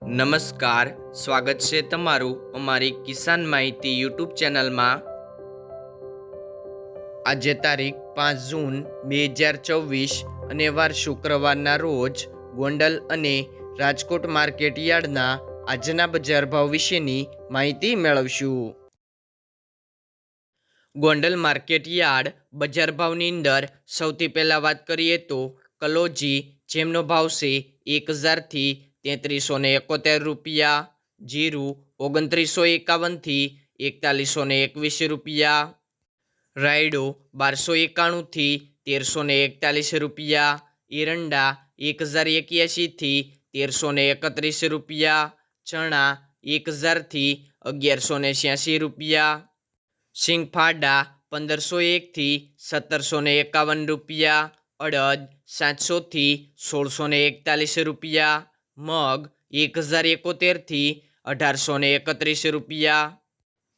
નમસ્કાર, સ્વાગત છે તમારું અમારી કિસાન માહિતી યુટ્યુબ ચેનલમાં। આજે તારીખ 5 જૂન 2024 અને વાર શુક્રવારના રોજ ગોંડલ અને રાજકોટ માર્કેટ યાર્ડના આજના બજાર ભાવ વિશેની માહિતી મેળવશું। ગોંડલ માર્કેટ યાર્ડ બજાર ભાવની અંદર સૌથી પહેલાં વાત કરીએ તો કલોજી, જેમનો ભાવ છે 1000 થી 3371 રૂપિયા, જીરું 2951 થી 4121 રૂપિયા, રાયડો 1291 થી 1341 રૂપિયા, એરંડા 1081 થી 1331 રૂપિયા, ચણા 1000 થી 1186 રૂપિયા, સિંગફાડા 1501 થી 1751 રૂપિયા, અડદ 700 થી 1641 રૂપિયા, મગ 1071 થી 1831 રૂપિયા,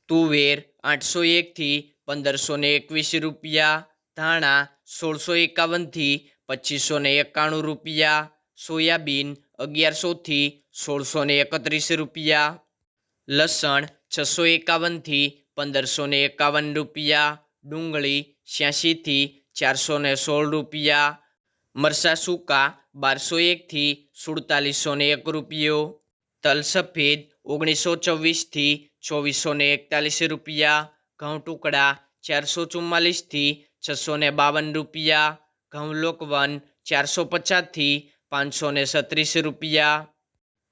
તુવેર 801 થી 1521 રૂપિયા, ધાણા 1651 થી 2591 રૂપિયા, સોયાબીન 1100 થી 1631 રૂપિયા, લસણ 651 થી 1551 રૂપિયા, ડુંગળી 86 થી 416 રૂપિયા, મરચાં સૂકા 1201 થી 4701 રૂપિયો, તલ સફેદ 1924 થી 2441 રૂપિયા, ઘઉં ટુકડા 444 થી 652 રૂપિયા, ઘઉં લોકવન 450 થી 536 રૂપિયા,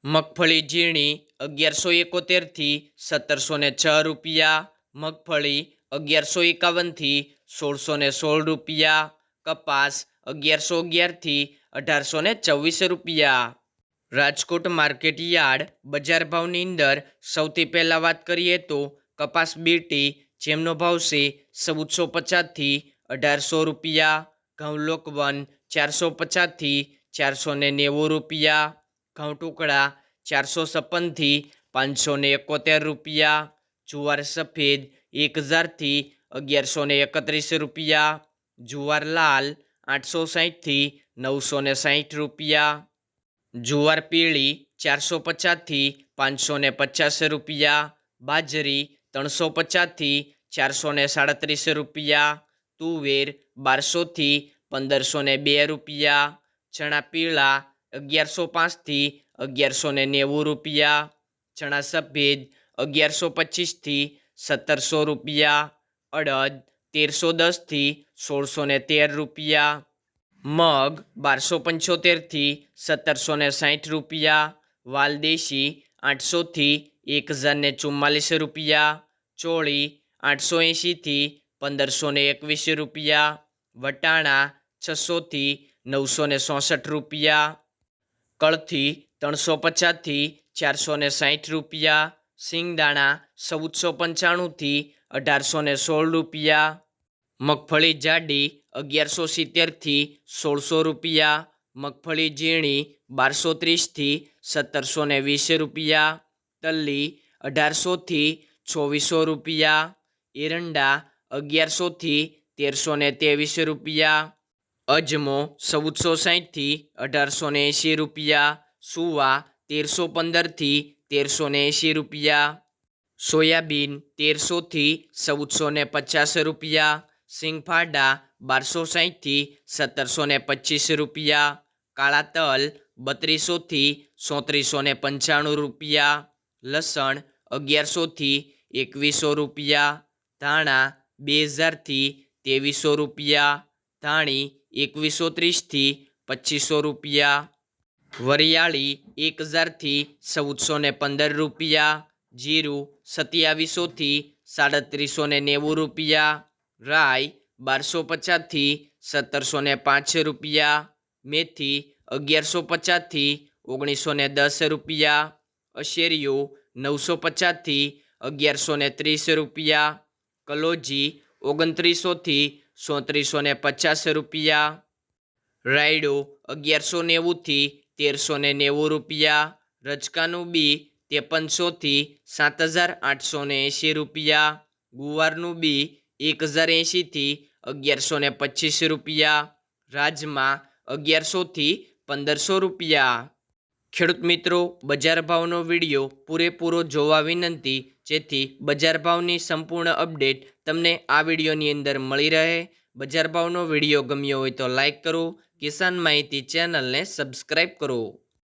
મગફળી ઝીણી 1171 થી 1706 રૂપિયા, મગફળી 1151 થી 1616 રૂપિયા, કપાસ 1111 થી 1824 રૂપિયા। રાજકોટ માર્કેટ યાર્ડ બજાર ભાવની અંદર સૌથી પહેલાં વાત કરીએ તો કપાસ બીટી, જેમનો ભાવ છે 1450 થી 1800 રૂપિયા, ઘઉં લોકવન 450 થી 490 રૂપિયા, ઘઉં ટુકડા 456 થી 571 રૂપિયા, જુવાર સફેદ 1000 થી 1131 રૂપિયા, જુવાર લાલ 860 થી 960 રૂપિયા, જુવાર પીળી 450 થી 550 રૂપિયા, બાજરી 350 થી 437 રૂપિયા, તુવેર 1200 થી 1502 રૂપિયા, ચણા પીળા 1105 થી 1190 રૂપિયા, ચણા સફેદ 1125 થી 1700 રૂપિયા, અડદ 1310 થી 1613 રૂપિયા, મગ 1275 થી 1760 રૂપિયા, વાલદેશી 800 થી 1044 રૂપિયા, ચોળી 880 થી 1521 રૂપિયા, વટાણા 600 થી 966 રૂપિયા, કળથી 350 થી 460 રૂપિયા, સિંગદાણા 1495 થી 1816 રૂપિયા, મગફળી જાડી 1170 થી 1600 રૂપિયા, મગફળી ઝીણી 1230 થી 1720 રૂપિયા, તલ્લી 1800 થી 2400 રૂપિયા, એરંડા 1100 થી 1323 રૂપિયા, અજમો 1460 થી 1880 રૂપિયા, સુવા 1315 થી 1380 રૂપિયા, સોયાબીન 1300 થી 1450 રૂપિયા, સિંગફાડા 1260 થી 1725 રૂપિયા, કાળા તલ 3200 થી 3495 રૂપિયા, લસણ 1100 થી 2100 રૂપિયા, ધાણા 2000 થી 2300 રૂપિયા, ધાણી 2130 થી 2500 રૂપિયા, વરિયાળી 1000 થી 1415 રૂપિયા, જીરું 2700 થી 3790 રૂપિયા, રાઈ 1250 થી 1705 રૂપિયા, મેથી 1150 થી 1910 રૂપિયા, અશેરીઓ 950 થી 1130 રૂપિયા, કલોજી 2900 થી 3450 રૂપિયા, રાયડો 1190 થી 1390 રૂપિયા, રજકાનું બી 5300 થી 7880 રૂપિયા, ગુવારનું બી 1080 થી 1125 રૂપિયા, રાજમા 1100 થી 1500 રૂપિયા। ખેડૂત મિત્રો, બજાર ભાવનો વિડીયો પૂરેપૂરો જોવા વિનંતી, જેથી બજાર ભાવની સંપૂર્ણ અપડેટ તમને આ વિડીયોની અંદર મળી રહે। બજાર ભાવનો વિડીયો ગમ્યો હોય તો લાઈક કરો, કિસાન માહિતી ચેનલને સબસ્ક્રાઈબ કરો।